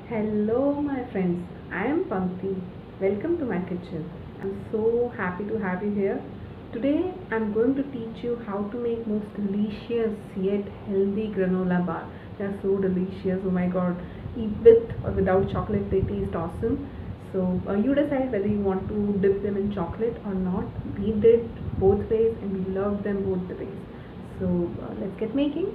Hello, my friends. I am Pankti. Welcome to my kitchen. I'm so happy to have you here. Today, I'm going to teach you how to make most delicious yet healthy granola bar. They're so delicious. Oh my god. Eat with or without chocolate, they taste awesome. So, you decide whether you want to dip them in chocolate or not. We did both ways and we love them both the ways. So, let's get making.